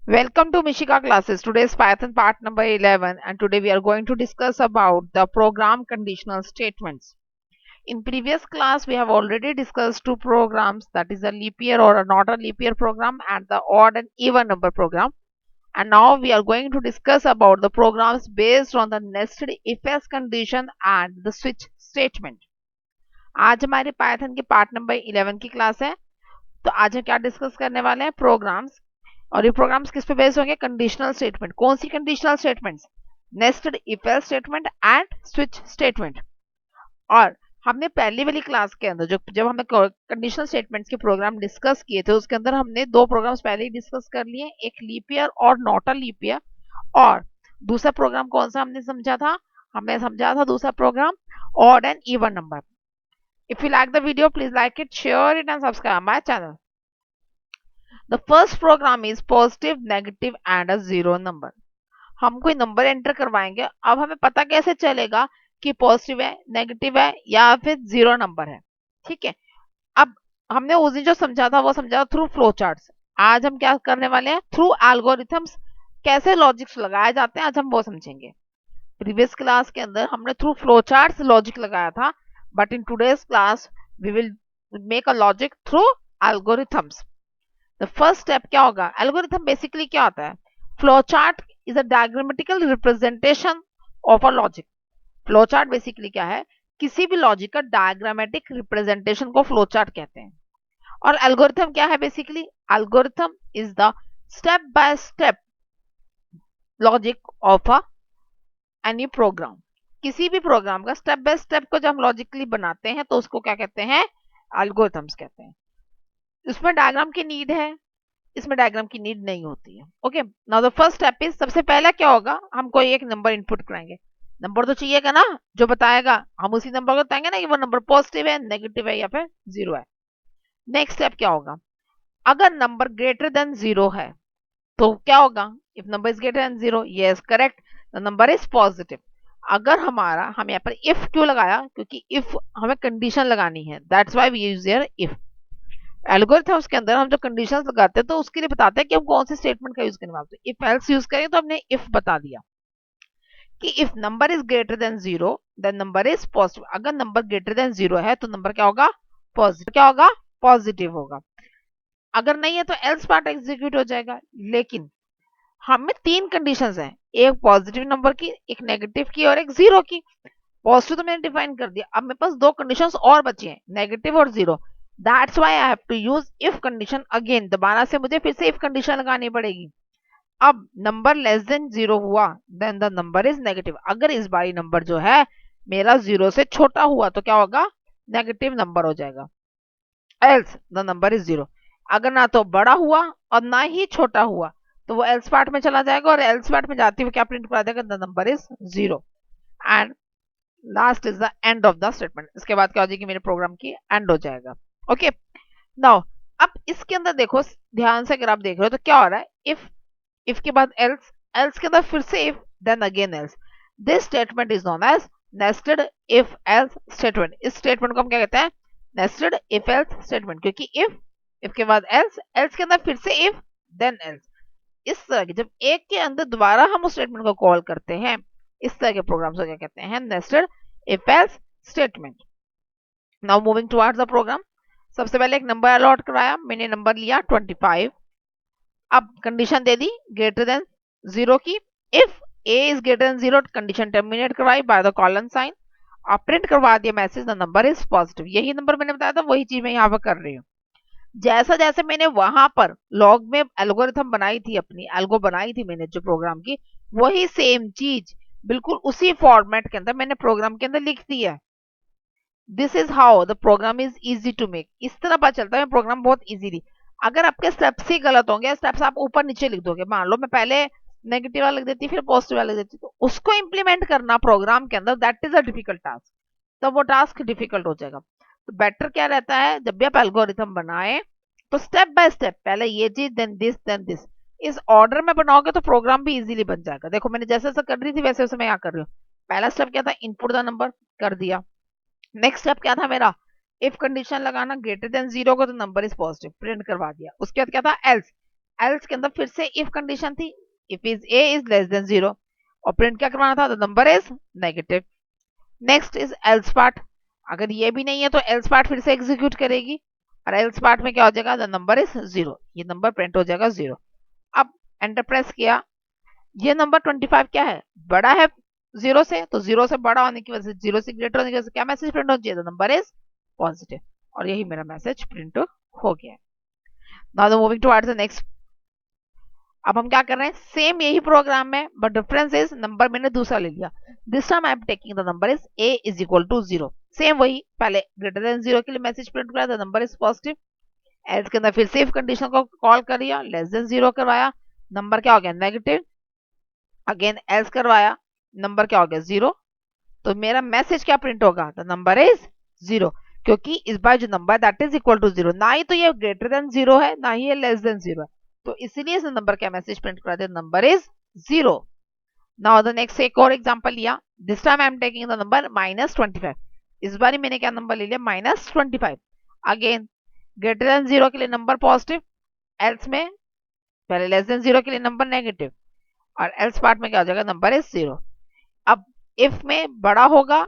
Welcome to Mishika classes. Today's Python part number 11 and today we are going to discuss about the program conditional statements. In previous class we have already discussed two programs, that is a leap year or a not a leap year program and the odd and even number program. And now we are going to discuss about the programs based on the nested if else condition and the switch statement. आज हमारे Python के part number 11 की class है। तो आज हम क्या discuss करने वाले हैं? प्रोग्राम्स। और ये प्रोग्राम्स किस पे बेस्ड होंगे? Conditional statement. कौन सी conditional statements? Nested if else statement and switch statement. और हमने पहली वाली क्लास के अंदर जब हमने कंडीशनल स्टेटमेंट्स के प्रोग्राम डिस्कस किए थे उसके अंदर हमने दो प्रोग्राम्स पहले ही डिस्कस कर लिए, एक लीप ईयर और नॉट अ लीप ईयर। और दूसरा प्रोग्राम कौन सा हमने समझा था? हमने समझा था दूसरा program odd and even number. If you like the video please like it, share it and subscribe my channel. The first program is positive, negative and a zero number. हम कोई नंबर एंटर करवाएंगे। अब हमें पता कैसे चलेगा कि positive है, नेगेटिव है या फिर जीरो नंबर है? ठीक है। अब हमने उस दिन जो समझा था वो समझा थ्रू फ्लो चार्ट्स। आज हम क्या करने वाले हैं? Through algorithms. कैसे लॉजिक्स लगाए जाते हैं आज हम वो समझेंगे। प्रीवियस क्लास के अंदर हमने थ्रू फ्लो चार्ट्स लॉजिक लगाया था, but in today's class we will make a logic through algorithms. The first step क्या होगा? एल्गोरिथम बेसिकली क्या होता है? Flow chart is a diagrammatical representation of a logic. Flow chart basically क्या है? किसी भी लॉजिक का डायग्रामेटिक रिप्रेजेंटेशन को फ्लो चार्ट कहते हैं। और एल्गोरिथम क्या है? Basically algorithm is the step by step logic of a any program. किसी भी प्रोग्राम का स्टेप बाय स्टेप को जब हम लॉजिकली बनाते हैं तो उसको क्या कहते हैं? एल्गोरिथम्स कहते हैं। उसमें डायग्राम की नीड है, इसमें डायग्राम की नीड नहीं होती है। Okay, now the first step is, सबसे पहला क्या होगा? हम कोई एक नंबर इनपुट कराएंगे। नंबर तो चाहिएगा ना जो बताएगा, हम उसी नंबर को बताएंगे ना कि वो नंबर पॉजिटिव है, नेगेटिव है या फिर जीरो है। नेक्स्ट स्टेप क्या होगा? अगर नंबर ग्रेटर देन जीरो है तो क्या होगा? If number is greater than zero, yes correct, the number is positive. अगर हमारा, हम यहाँ पर इफ क्यों लगाया? क्योंकि इफ हमें कंडीशन लगानी है, that's why we use here if. Algorithms के अंदर हम जो कंडीशंस लगाते हैं तो उसके लिए बताते हैं कि हम कौन से स्टेटमेंट का यूज करने वाले हैं। इफ एल्स यूज करें तो हमने इफ बता दिया कि if number is greater than zero then number is positive. अगर नंबर ग्रेटर देन जीरो है तो नंबर क्या होगा? पॉजिटिव। क्या होगा? पॉजिटिव होगा। अगर नहीं है तो एल्स पार्ट एग्जीक्यूट हो जाएगा। लेकिन हमें तीन कंडीशंस हैं, एक पॉजिटिव नंबर की, एक नेगेटिव की और एक जीरो की। पॉजिटिव तो मैंने डिफाइन कर दिया, अब मेरे पास दो कंडीशंस और बची हैं, नेगेटिव और zero. That's why I have to use if condition again. दोबारा से मुझे फिर से इफ कंडीशन लगानी पड़ेगी। अब नंबर लेस देन जीरो हुआ then the number is negative. अगर इस बारी नंबर जो है मेरा जीरो से छोटा हुआ तो क्या होगा? नेगेटिव नंबर हो जाएगा। Else the number is zero. अगर ना तो बड़ा हुआ और ना ही छोटा हुआ तो वो एल्स पार्ट में चला जाएगा, और एल्स पार्ट में जाते हुए क्या प्रिंट करा देगा? The number is zero. And last is the end of the statement. इसके बाद क्या हो जाएगी? मेरे प्रोग्राम की एंड हो जाएगा। ओके, नाउ अब इसके अंदर देखो ध्यान से, अगर आप देख रहे हो तो क्या हो रहा है? इफ के बाद एल्स, एल्स के अंदर फिर से if, then again else. This statement is known as nested if else statement. इस स्टेटमेंट को हम क्या कहते हैं? Nested if else statement. क्योंकि इफ के बाद एल्स, एल्स के अंदर फिर से इफ, देन एल्स। इस तरह के जब एक के अंदर दोबारा हम उस स्टेटमेंट को कॉल करते हैं, इस तरह के प्रोग्राम्स को क्या कहते हैं? Nested if else statement. Now moving towards the program. सबसे पहले एक नंबर अलॉट कराया, मैंने नंबर लिया 25। अब condition they the greater than zero की। If A is greater than zero, condition terminate करवाई बाय द कॉलन साइन। और प्रिंट करवा दिया message the number is positive. यही नंबर मैंने बताया था, वही चीज मैं यहाँ पर कर रही हूँ। जैसा जैसे मैंने वहां पर लॉग में एल्गोरिथम बनाई थी, अपनी एल्गो बनाई थी मैंने जो प्रोग्राम की, वही सेम चीज बिल्कुल उसी फॉर्मेट के अंदर मैंने प्रोग्राम के अंदर लिख दी है। This is how the program is easy to make. इस तरह पता चलता है प्रोग्राम बहुत इजीली। अगर आपके स्टेप्स ही गलत होंगे, स्टेप्स आप ऊपर नीचे लिख दोगे, मान लो मैं पहले नेगेटिव वाला लिख देती फिर पॉजिटिव वाला लिख देती, तो उसको इंप्लीमेंट करना प्रोग्राम के अंदर that is a difficult task. तो वो टास्क डिफिकल्ट हो जाएगा। तो बेटर क्या रहता है, जब भी आप एल्गोरिथम बनाए तो स्टेप बाय स्टेप पहले ये चीज देन दिस देन दिस, इस ऑर्डर में बनाओगे तो प्रोग्राम भी इजीली बन जाएगा। देखो मैंने जैसे जैसे कर रही थी वैसे वैसे मैं यहाँ कर रही हूँ। पहला स्टेप क्या था? इनपुट द नंबर, कर दिया। नेक्स्ट स्टेप क्या था मेरा? इफ कंडीशन लगाना, ग्रेटर देन जीरो को तो नंबर इज पॉजिटिव, प्रिंट करवा दिया। उसके बाद क्या था? एल्स, एल्स के अंदर फिर से इफ कंडीशन थी, if is a is less than 0 और प्रिंट क्या करवाना था, the number is negative. Next is else part, अगर ये भी नहीं है तो एल्स पार्ट फिर से एग्जीक्यूट करेगी और एल्स पार्ट में क्या हो जाएगा, द नंबर इज 0, ये नंबर प्रिंट हो जाएगा 0। अब एंटर प्रेस किया, ये नंबर 25 क्या है, बड़ा है 0 से, तो 0 से बड़ा होने की वजह से, 0 से ग्रेटर होने की वजह से क्या मैसेज प्रिंट हो जाए, द नंबर इज पॉजिटिव, और यही मेरा मैसेज प्रिंट हो गया। Now moving towards the next. अब हम क्या कर रहे हैं, सेम यही प्रोग्राम है बट डिफरेंस इज नंबर मैंने दूसरा ले लिया। This time I am taking the number is a is equal to 0। Same वही, पहले ग्रेटर देन 0 के लिए मैसेज प्रिंट करा, the number is positive. Else के अंदर फिर से इफ कंडीशन को कॉल कर लिया, लेस देन 0 करवाया, नंबर क्या हो गया, नेगेटिव। अगेन एल्स करवाया, नंबर क्या हो गया 0, तो मेरा मैसेज क्या प्रिंट होगा, द नंबर इज 0, क्योंकि इस बार जो number that is equal to 0, ना ही तो ये ग्रेटर देन 0 है ना ही ये लेस देन 0 है, तो इसीलिए इस नंबर का मैसेज प्रिंट करा दे, number is 0। Now the next एक और एग्जांपल लिया, this time I am taking the number -25। इस बार मैंने क्या नंबर ले लिया, -25। अगेन ग्रेटर देन 0 के लिए नंबर पॉजिटिव, एल्स में पहले लेस देन 0 के लिए नंबर नेगेटिव, और एल्स पार्ट में क्या हो जाएगा, नंबर इज 0। अब इफ में बड़ा होगा,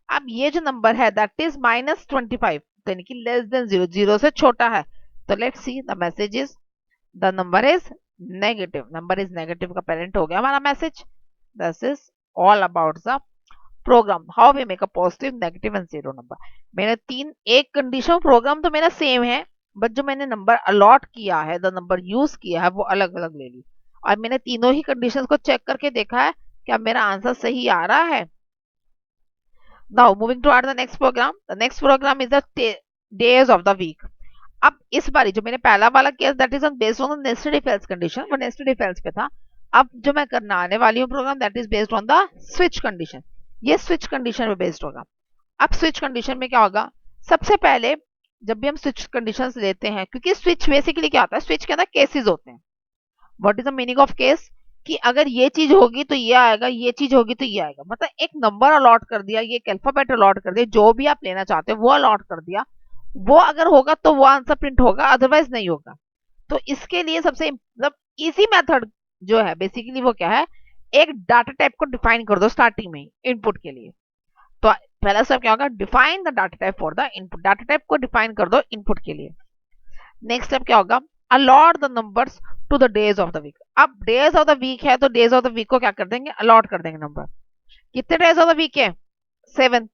अब ये जो नंबर है दैट इज -25, तो यानी कि लेस देन 0, 0 से छोटा है, तो let's see the message is, the number is negative, number is negative का पेरेंट हो गया हमारा message. This is all about the program, how we make a positive, negative and zero number. मैंने तीन, एक कंडीशन प्रोग्राम तो मेरा same है, बट जो मैंने नंबर अलॉट किया है, द नंबर यूज किया है, वो अलग अलग ले ली, और मैंने तीनों ही कंडीशंस को चेक करके देखा है क्या मेरा आंसर सही आ रहा है। Now moving to the next program, the next program is the days of the week. अब इस बारी जो मैंने पहला वाला case that is based on nested if else condition, वो नेस्टेड इफ एल्स पे था। अब जो मैं करना आने वाली हूँ program that is based on the switch condition, ये स्विच कंडीशन पे बेस्ड होगा। अब स्विच कंडीशन में क्या होगा, सबसे पहले जब भी हम स्विच कंडीशंस लेते हैं, क्योंकि स्विच बेसिकली क्या होता है, स्विच के अंदर केसेस होते हैं। What is the meaning of case, कि अगर ये चीज होगी तो ये आएगा, ये चीज होगी तो ये आएगा, मतलब एक नंबर अलॉट कर दिया, ये एक अल्फाबेट अलॉट कर दिया, जो भी आप लेना चाहते हो वो अलॉट कर दिया, वो अगर होगा तो वो आंसर प्रिंट होगा, अदरवाइज नहीं होगा। तो इसके लिए सबसे मतलब इजी मेथड जो है बेसिकली वो क्या है, एक डाटा टाइप को डिफाइन कर दो स्टार्टिंग में इनपुट के लिए। तो पहला स्टेप क्या होगा, define the data type for the input, data type को डिफाइन कर दो इनपुट के लिए। नेक्स्ट स्टेप क्या होगा, allot the numbers to the days of the week. अब डेज ऑफ द वीक है तो डेज ऑफ द वीक को क्या कर देंगे, अलॉट कर देंगे नंबर। कितने डेज ऑफ द वीक है, 7,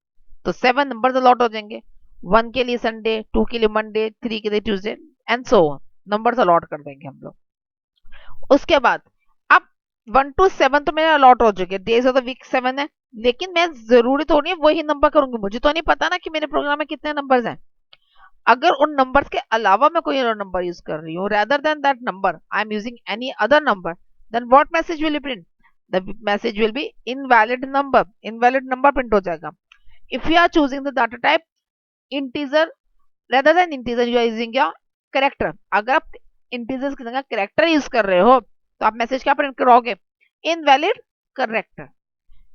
तो 7 नंबर अलॉट हो जाएंगे, 1 के लिए संडे, 2 के लिए मंडे, 3 के लिए Tuesday and so on, numbers allot कर देंगे हम लोग। उसके बाद अब 1 to 7 तो मेरे अलॉट हो चुके, डेज ऑफ द वीक 7 है, लेकिन मैं जरूरी तो नहीं वही नंबर करूंगी, मुझे तो नहीं पता ना कि मेरे प्रोग्राम में कितने नंबर्स हैं। अगर उन नंबर्स के अलावा मैं कोई और नंबर यूज कर रही हूँ, rather than that number I am using any other number, then what message will print, the message will be invalid number, invalid number print हो जाएगा। If you are choosing the data type integer rather than integer, you are using या character, अगर आप integers की जगह character use कर रहे हो तो आप मैसेज क्या प्रिंट करोगे, इनवैलिड कैरेक्टर।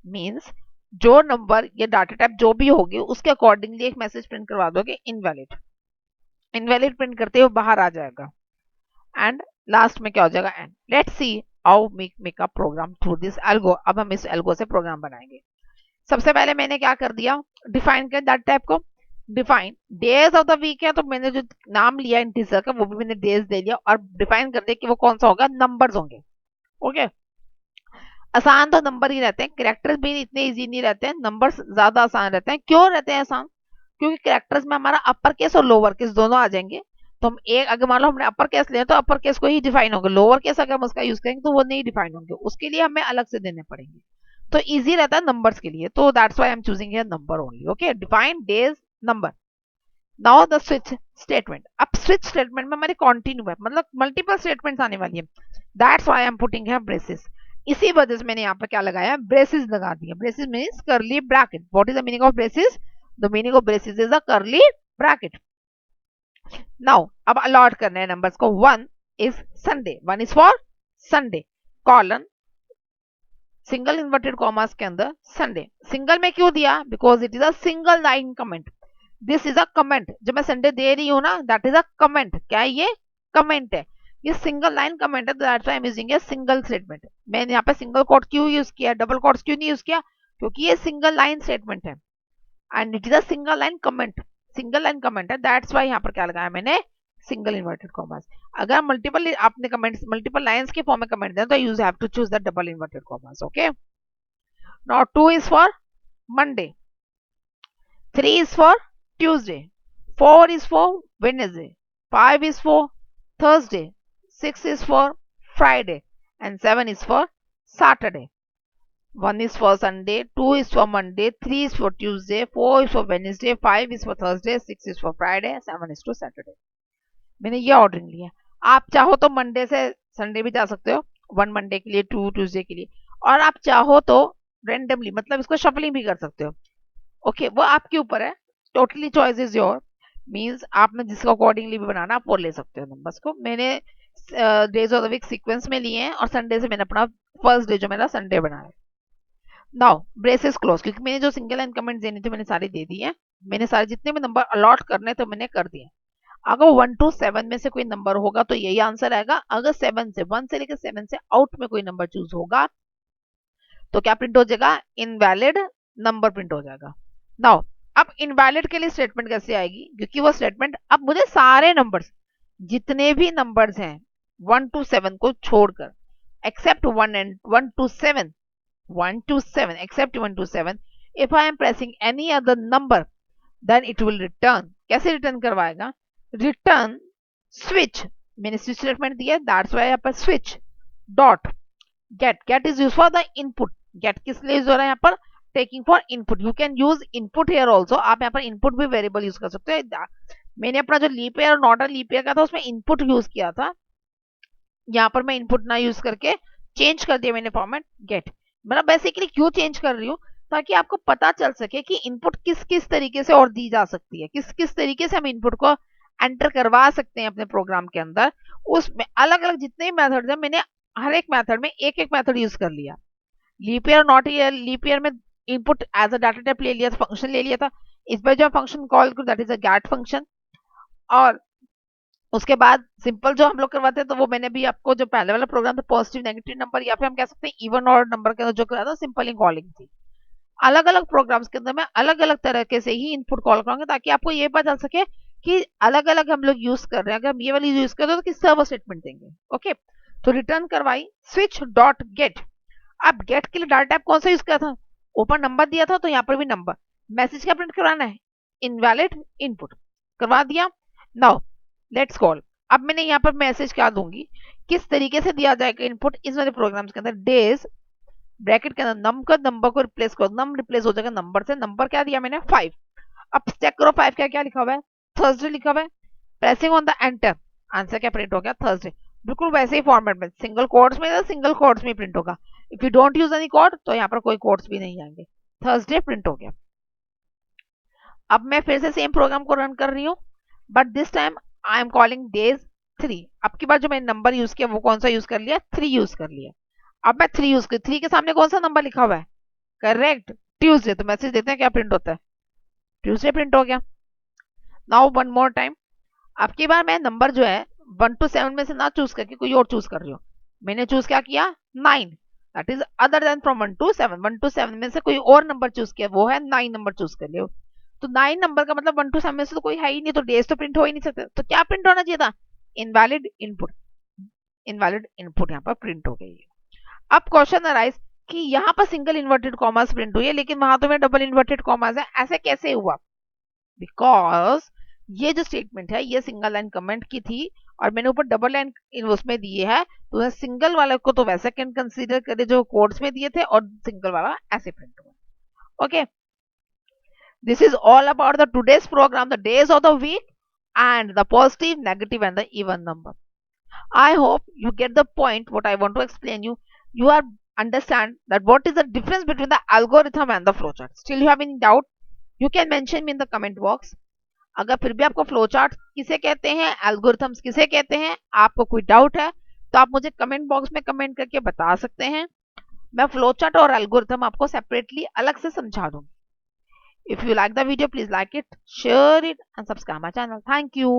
मींस जो नंबर या डाटा टाइप जो भी होगी उसके अकॉर्डिंगली एक मैसेज प्रिंट करवा दोगे इनवैलिड, इनवैलिड प्रिंट करते हुए बाहर आ जाएगा, एंड लास्ट में क्या हो जाएगा, and let's see how make a program through this algo. अब हम इस एल्गो से प्रोग्राम बनाएंगे। सबसे पहले मैंने क्या कर दिया, डिफाइन कर दैट टाइप को, define days of the week है तो मैंने जो नाम लिया इंटीजर का वो भी मैंने डेज दे लिया, और डिफाइन कर दिया कि वो कौन सा होगा, नंबर्स होंगे। ओके, आसान तो नंबर ही रहते हैं, कैरेक्टर्स भी इतने इजी नहीं रहते हैं, नंबर्स ज्यादा आसान रहते हैं। क्यों रहते हैं आसान, क्योंकि कैरेक्टर्स में हमारा अपर केस और लोअर केस दोनों आ जाएंगे। तो हम एक, अगर मान लो हमने अपर केस लिया तो अपर केस को ही डिफाइन होगा, लोअर केस अगर हम उसका यूज करेंगे तो वो नहीं डिफाइन होंगे, उसके लिए हमें अलग से देने पड़ेंगे। तो इजी रहता है नंबर्स के लिए, तो that's why I am choosing here number only. Okay, define days number. Now the switch statement, अब स्विच स्टेटमेंट में हमारी कंटिन्यू है, मतलब मल्टीपल स्टेटमेंट्स आने वाली है, that's why I am putting here braces. इसी वजह से मैंने यहाँ पर क्या लगाया, ब्रेसेस लगा दिया। Braces means curly bracket. What is the meaning of braces, the meaning of braces is a curly bracket. Now अब अलॉट करने हैं नंबर्स को, 1 is Sunday, 1 is for Sunday, colon single inverted commas के अंदर Sunday. Single में क्यों दिया, because it is a single line comment, this is a comment, जो मैं संडे दे रही हूं ना दैट इज अ कमेंट। क्या है ये, कमेंट है। ये सिंगल लाइन कमेंट है, that's why I am using a single statement. मैंने यहाँ पे सिंगल कोट क्यों यूज किया, डबल कोट्स क्यों नहीं यूज किया, क्योंकि ये सिंगल लाइन स्टेटमेंट है and it is a single line comment, single line comment है, दैट्स व्हाई यहाँ पर क्या लगाया मैंने, सिंगल इन्वर्टेड कॉमास। अगर मल्टीपल आपने कमेंट्स मल्टीपल लाइंस के फॉर्म में कमेंट दें तो you have to choose the double inverted commas. Okay, now 2 is for Monday, 3 is for Tuesday, 4 is for Wednesday, 5 is for Thursday, 6 is for Friday, and 7 is for Saturday. 1 is for Sunday, 2 is for Monday, 3 is for Tuesday, 4 is for Wednesday, 5 is for Thursday, 6 is for Friday, 7 is to Saturday. मैंने ये ordering लिया। आप चाहो तो Monday से Sunday भी जा सकते हो, 1 मंडे के लिए, 2 ट्यूसडे के लिए, और आप चाहो तो रेंडमली मतलब इसको शफलिंग भी कर सकते हो। ओके, वो आपके ऊपर है, totally choice is your, means आपने जिसको अकॉर्डिंगली भी बनाना आप वो ले सकते हो नंबर्स को। मैंने days of the week sequence में लिए हैं और संडे से मैंने अपना फर्स्ट डे जो मेरा संडे बनाया। नाउ ब्रेसेस क्लोज, क्योंकि मैंने जो सिंगल लाइन कमेंट देने थे मैंने सारे दे दिए हैं, मैंने सारे जितने भी नंबर अलॉट करने थे मैंने कर दिए। अगर 1 to 7 में से कोई नंबर होगा तो यही आंसर आएगा। अगर 7 से 1 से लेकर 7 से आउट में कोई नंबर चूज होगा तो क्या प्रिंट हो जाएगा, इनवैलिड नंबर प्रिंट हो जाएगा। नाउ अब इनवैलिड के लिए स्टेटमेंट कैसे आएगी, क्योंकि वो स्टेटमेंट अब मुझे सारे नंबर्स जितने भी नंबर्स हैं 1 to 7 को छोड़कर, accept 1 to 7, 1 to 7 except 1 to 7, if I am pressing any other number then it will return। कैसे रिटर्न करवाएगा, रिटर्न स्विच, मैंने स्विच स्टेटमेंट दिया, दैट्स व्हाई यहाँ पर switch dot get, get is use for the input, get किस लिए use हो रहा है यहाँ पर, taking for input, you can use input here also, आप यहाँ पर इनपुट भी वेरिएबल यूज कर सकते हो। मैंने अपना जो लीप ईयर और नॉट अ लीप ईयर का था उसमें इनपुट यूज किया था, यहाँ पर मैं इनपुट ना यूज करके चेंज कर दिया मैंने फॉर्मेट गेट। मतलब बेसिकली क्यों चेंज कर रही हूँ, ताकि आपको पता चल सके कि इनपुट किस किस तरीके से और दी जा सकती है, किस किस तरीके से हम इनपुट को एंटर करवा सकते हैं अपने प्रोग्राम के अंदर। उसमें अलग अलग जितने मेथड है मैंने हर एक मेथड में एक एक मेथड यूज कर लिया। Leap year not year, leap year में input as a data type ले लिया था, फंक्शन ले लिया था, इस पर जो फंक्शन कॉल करूँ that is a get function. और उसके बाद सिंपल जो हम लोग करवाते हैं तो वो मैंने भी आपको जो पहले वाला प्रोग्राम था पॉजिटिव नेगेटिव नंबर या फिर हम कह सकते हैं इवन और नंबर के अंदर जो कराया था सिंपल इन कॉलिंग थी। अलग अलग प्रोग्राम्स के अंदर मैं अलग अलग तरीके से ही इनपुट कॉल करूंगा ताकि आपको ये पता चल सके कि अलग अलग हम लोग यूज कर रहे हैं। अगर हम ये वाली यूज कर रहे हो तो किस सर्वर स्टेटमेंट देंगे। ओके, तो रिटर्न करवाई स्विच डॉट गेट। अब गेट के लिए डाटा टाइप कौन सा यूज किया था, ऊपर नंबर दिया था तो यहाँ पर भी नंबर, मैसेज क्या प्रिंट कराना है, इनवैलिड इनपुट करवा दिया। नाउ लेट्स कॉल, अब मैंने यहाँ पर मैसेज क्या दूंगी, किस तरीके से दिया जाएगा इनपुट इस वाले प्रोग्राम्स के अंदर, डेज ब्रैकेट के अंदर नम का नंबर को रिप्लेस करो, नम रिप्लेस हो जाएगा नंबर से, नंबर क्या दिया मैंने 5। अब चेक करो 5 क्या क्या लिखा हुआ है, थर्सडे लिखा हुआ है, pressing on the enter, answer क्या प्रिंट हो गया, थर्सडे। बिल्कुल वैसे ही फॉर्मेट में सिंगल कोट्स में, सिंगल कोट्स में प्रिंट होगा, if you don't use any code तो यहाँ पर कोई कोट्स भी नहीं आएंगे, थर्सडे प्रिंट हो गया। अब मैं फिर से सेम प्रोग्राम को रन कर रही हूँ, but this time I am calling days 3। अब की बार जो मैंने नंबर यूज किया वो कौन सा यूज कर लिया, 3 यूज कर लिया। अब मैं 3 यूज कर, 3 के सामने कौन सा नंबर लिखा हुआ है, करेक्ट ट्यूसडे, तो मैसेज देते हैं क्या प्रिंट होता है, ट्यूसडे प्रिंट हो गया। नाउ वन मोर टाइम, अब की बार मैं नंबर जो है 1 to 7 में से ना चूज करके कोई और चूज कर रही हूँ। मैंने चूज क्या किया 9, that is other than from 1 to 7, 1 to 7 में से कोई और नंबर चूज किया, वो है 9 नंबर चूज कर लियो। तो 9 नंबर का मतलब 1 to 7 में से तो कोई है ही नहीं, तो डेज तो प्रिंट हो ही नहीं सकते, तो क्या प्रिंट होना चाहिए था, इनवैलिड इनपुट, इनवैलिड इनपुट यहाँ पर प्रिंट हो गई है। अब क्वेश्चन अराइज कि यहाँ पर सिंगल इन्वर्टेड कॉमास प्रिंट हुई है लेकिन वहां तो में डबल इन्वर्टेड कॉमास है, ऐसे कैसे हुआ, बिकॉज ये जो स्टेटमेंट है ये सिंगल लाइन कमेंट की थी और मैंने ऊपर डबल लाइन उसमें दिए है, तो सिंगल वाले को तो वैसे कैन कंसीडर करे जो कोड्स में दिए थे और सिंगल वाला ऐसे प्रिंट हुआ। Okay, this is all about the today's program, the days of the week and the positive, negative and the even number. I hope you get the point what I want to explain you. You are understand that what is the difference between the algorithm and the flowchart. Still you have any doubt, you can mention me in the comment box. अगर फिर भी आपको flowchart किसे कहते हैं, algorithms किसे कहते हैं, आपको कोई डाउट है तो आप मुझे कमेंट बॉक्स में कमेंट करके बता सकते हैं, मैं फ्लोचार्ट और एल्गोरिथम आपको सेपरेटली अलग से समझा दूंगी। If you like the video, please like it, share it and subscribe my channel. Thank you.